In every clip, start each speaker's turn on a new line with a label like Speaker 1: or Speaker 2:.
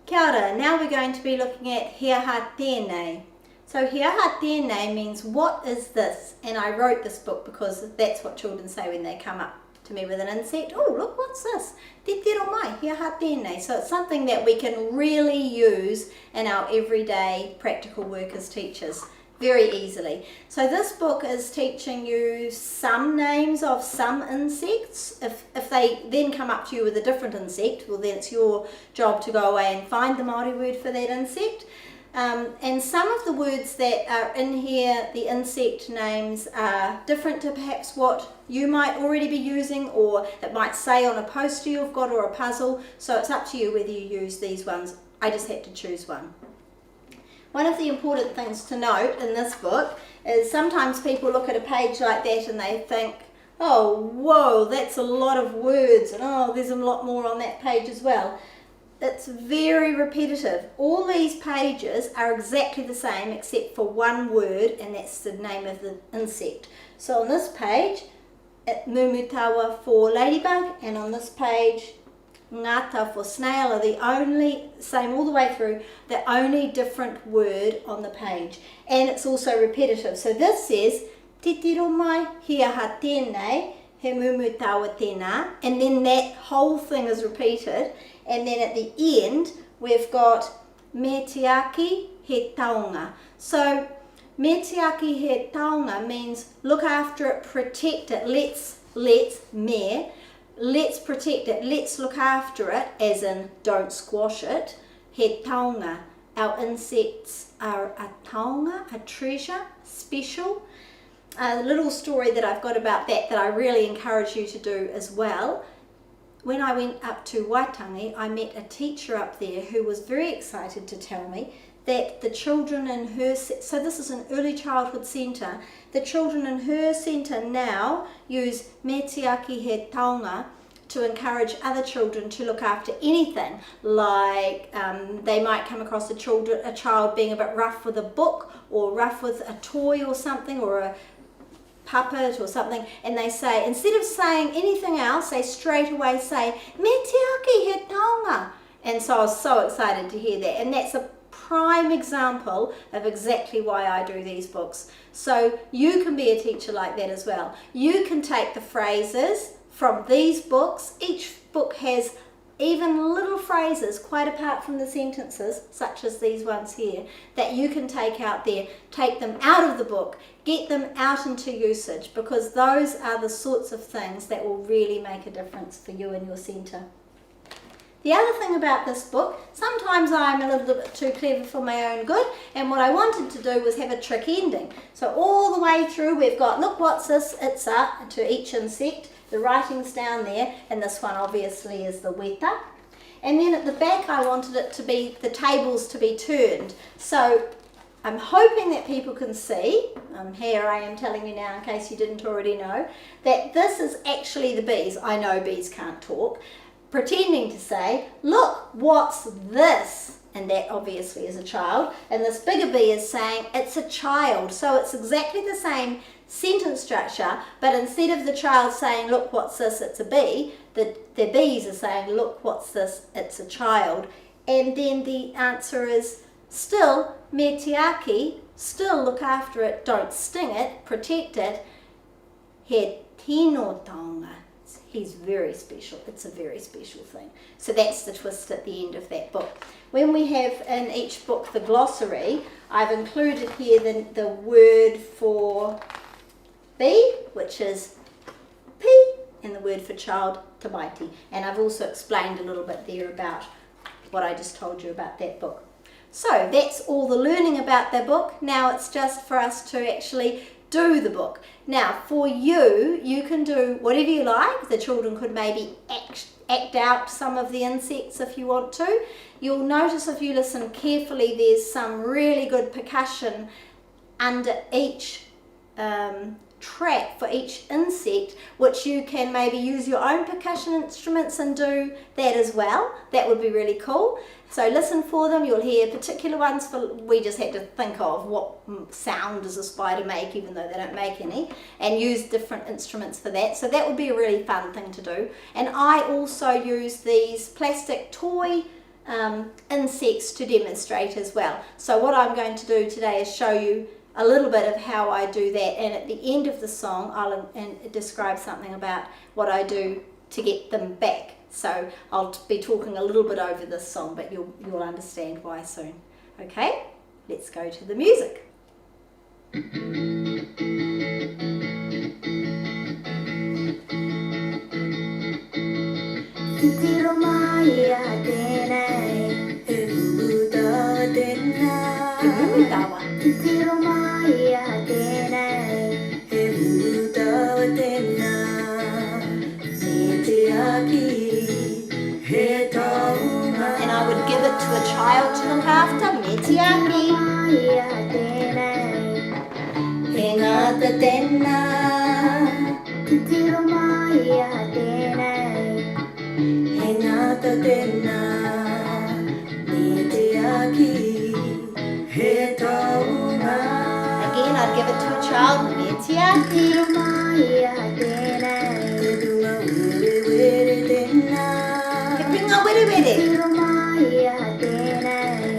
Speaker 1: Kia ora. Now we're going to be looking at he aha tēnei. So he aha tēnei means what is this? And I wrote this book because that's what children say when they come up to me with an insect. Oh, look, what's this? Te reo mai, he aha tēnei. So it's something that we can really use in our everyday practical work as teachers very easily. So this book is teaching you some names of some insects. If they then come up to you with a different insect, well then it's your job to go away and find the Māori word for that insect. And some of the words that are in here, the insect names, are different to perhaps what you might already be using, or it might say on a poster you've got or a puzzle. So it's up to you whether you use these ones. I just had to choose one. One of the important things to note in this book is sometimes people look at a page like that and they think, oh, whoa, that's a lot of words, and oh, there's a lot more on that page as well. It's very repetitive. All these pages are exactly the same except for one word, and that's the name of the insect. So on this page, mumutawa for ladybug, and on this page, ngata for snail are the only, same all the way through, the only different word on the page. And it's also repetitive. So this says, te reo mai, he aha tēnei, he mumutawa tēnā, and then that whole thing is repeated. And then at the end, we've got me te aki he taonga. So me te aki he taonga means look after it, protect it. Let's protect it, let's look after it, as in don't squash it. He taonga, our insects are a taonga, a treasure, special. A little story that I've got about that I really encourage you to do as well. When I went up to Waitangi, I met a teacher up there who was very excited to tell me that the children in her, so this is an early childhood centre, the children in her centre now use me te aki he taonga to encourage other children to look after anything, like they might come across a child being a bit rough with a book or rough with a toy or something, or a puppet or something, and they say, instead of saying anything else, they straight away say me te aki he taonga. And so I was so excited to hear that, and that's a prime example of exactly why I do these books. So you can be a teacher like that as well. You can take the phrases from these books. Each book has even little phrases, quite apart from the sentences, such as these ones here, that you can take out there, take them out of the book, get them out into usage, because those are the sorts of things that will really make a difference for you and your centre. The other thing about this book, sometimes I'm a little bit too clever for my own good, and what I wanted to do was have a trick ending. So all the way through we've got, look what's this, it's a, to each insect. The writing's down there, and this one obviously is the weta. And then at the back I wanted it to be, the tables to be turned. So I'm hoping that people can see, here I am telling you now in case you didn't already know, that this is actually the bees. I know bees can't talk. Pretending to say, look, what's this? And that obviously is a child. And this bigger bee is saying, it's a child. So it's exactly the same sentence structure, but instead of the child saying, look, what's this, it's a bee, the bees are saying, look, what's this, it's a child. And then the answer is still, me te aki, still look after it, don't sting it, protect it, he tino taonga. He's very special. It's a very special thing. So that's the twist at the end of that book. When we have in each book the glossary, I've included here the word for bee, which is pi, and the word for child, tabaiti. And I've also explained a little bit there about what I just told you about that book. So that's all the learning about the book. Now it's just for us to actually do the book. Now for you, you can do whatever you like. The children could maybe act out some of the insects if you want to. You'll notice if you listen carefully, there's some really good percussion under each track for each insect, which you can maybe use your own percussion instruments and do that as well. That would be really cool. So listen for them. You'll hear particular ones for, we just had to think of what sound does a spider make, even though they don't make any, and use different instruments for that. So that would be a really fun thing to do. And I also use these plastic toy insects to demonstrate as well. So what I'm going to do today is show you a little bit of how I do that, and at the end of the song I'll describe something about what I do to get them back. So I'll be talking a little bit over this song, but you'll understand why soon. Okay, let's go to the music. And I would give it to a child to look after. Metiaki. Hengata tēnā. Hengata tēnā. Metiaki. Again, I'd give it to a child. Metiaki. Hebunga were were.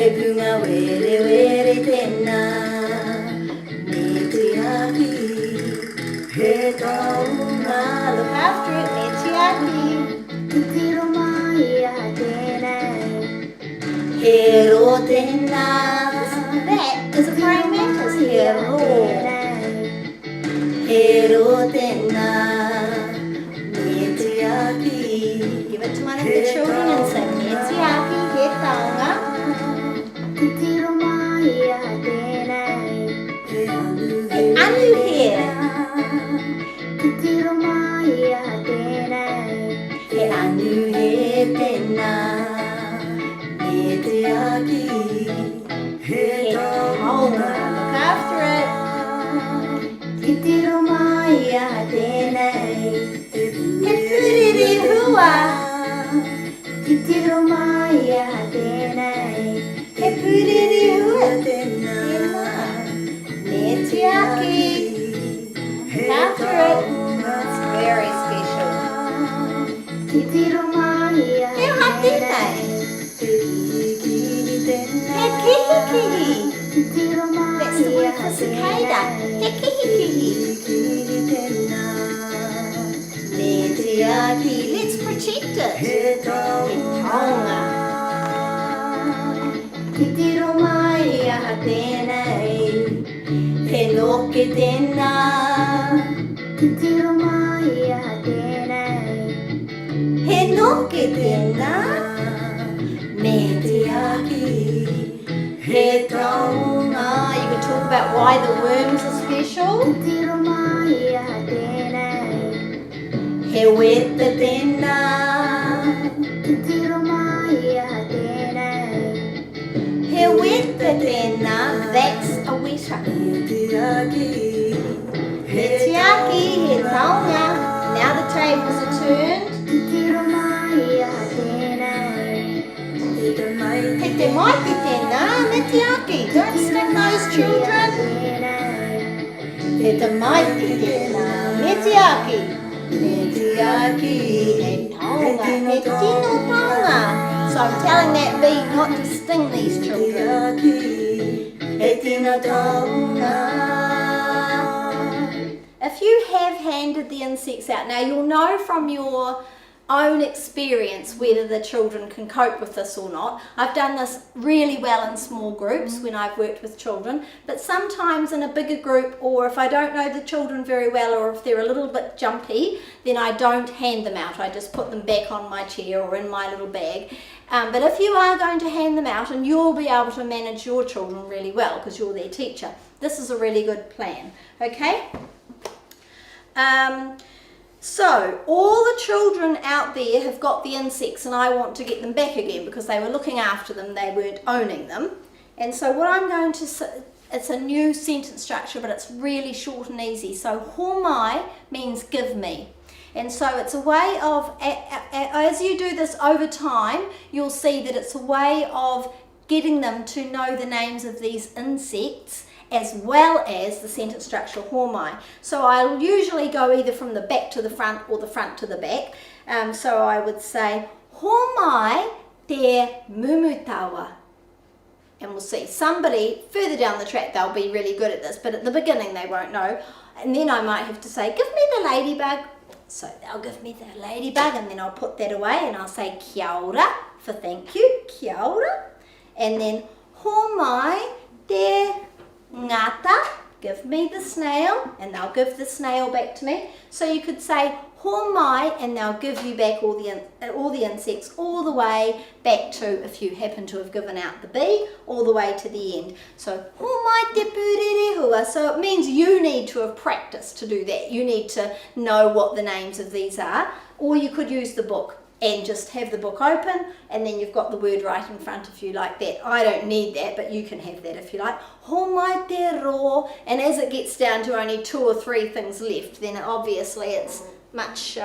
Speaker 1: Hebunga were were tēnā. Metiaki. Hebunga. Look after it. Metiaki. Hero tēnā. That is a praying mantis. Hero. Hero tēnā. Metiaki. Give it to one of the children and say Metiaki, he taonga. Hey, anu here. Hey, anu he tēnā. Metiaki, he taonga. Look after it. Titiro maia tēnei. He puriri hua. Titiro maia tēnei. He puriri hua tēnā. Metiaki. After it. It's very special. Titiro maia tēnei. He ha tēnei. He kihikihi. That's the word for cicada. He kihikihi. Metiaki. Let's protect it. He taonga. Titiro maia tēnei. He noke tēnā. Titiro maia tēnei. He noke tēnā. Metiaki. He taonga. You can talk about why the worms are special. Titiro maia tēnei. He weta tēnā. Titiro maia tēnei. He weta tēnā. That's a weta. Metiaki, he taonga. Now the tables are turned. Titiro maia tēnei. He te maiti tēnā. Metiaki. Don't sting those children. He te maiti tēnā. Metiaki. Metiaki, he taonga, he tino taonga. So I'm telling that bee not to sting these children. He tino taonga. If you have handed the insects out, now you'll know from your own experience whether the children can cope with this or not. I've done this really well in small groups when I've worked with children, but sometimes in a bigger group, or if I don't know the children very well, or if they're a little bit jumpy, then I don't hand them out. I just put them back on my chair or in my little bag. But if you are going to hand them out, and you'll be able to manage your children really well because you're their teacher, this is a really good plan. Okay? So all the children out there have got the insects, and I want to get them back again because they were looking after them, they weren't owning them. And so what I'm going to say, it's a new sentence structure, but it's really short and easy. So homai means give me. And so it's a way of, as you do this over time, you'll see that it's a way of getting them to know the names of these insects as well as the sentence structure homai. So I'll usually go either from the back to the front or the front to the back. So I would say homai te mumutawa. And we'll see. Somebody further down the track, they'll be really good at this, but at the beginning they won't know. And then I might have to say, give me the ladybug. So they'll give me the ladybug, and then I'll put that away and I'll say kia ora for thank you, kia ora. And then ho mai te ngata, give me the snail, and they'll give the snail back to me. So you could say ho mai, and they'll give you back all the insects all the way back to, if you happen to have given out the bee, all the way to the end. So ho mai te pūrerehua. So it means you need to have practiced to do that. You need to know what the names of these are, or you could use the book and just have the book open, and then you've got the word right in front of you like that. I don't need that, but you can have that if you like. Ho mai te ro. And as it gets down to only 2 or 3 things left, then obviously it's much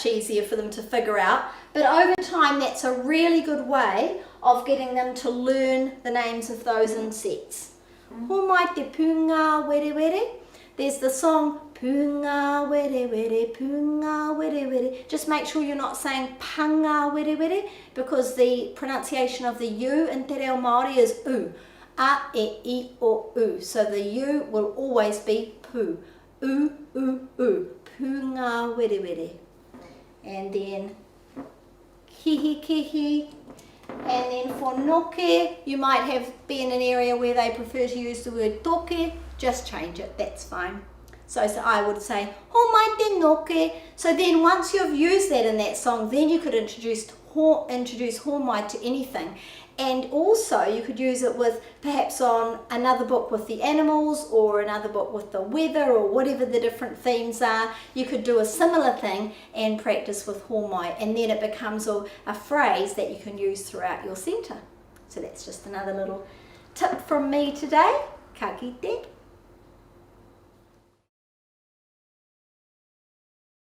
Speaker 1: easier for them to figure out. But over time, that's a really good way of getting them to learn the names of those insects. Ho mai te pūngā were were. There's the song pūngā were were, pūngā were were. Just make sure you're not saying panga were were, because the pronunciation of the U in Te Reo Māori is U. A, e, I, o, U. So the U will always be pū. U, u, u. Pūngā were were. And then kihi kihi. And then for noke, you might be in an area where they prefer to use the word toke. Just change it, that's fine. So I would say, ho mai te noke. So then once you've used that in that song, then you could introduce ho mai to anything. And also you could use it with perhaps on another book with the animals, or another book with the weather, or whatever the different themes are. You could do a similar thing and practice with ho mai, and then it becomes a phrase that you can use throughout your centre. So that's just another little tip from me today. Ka kite.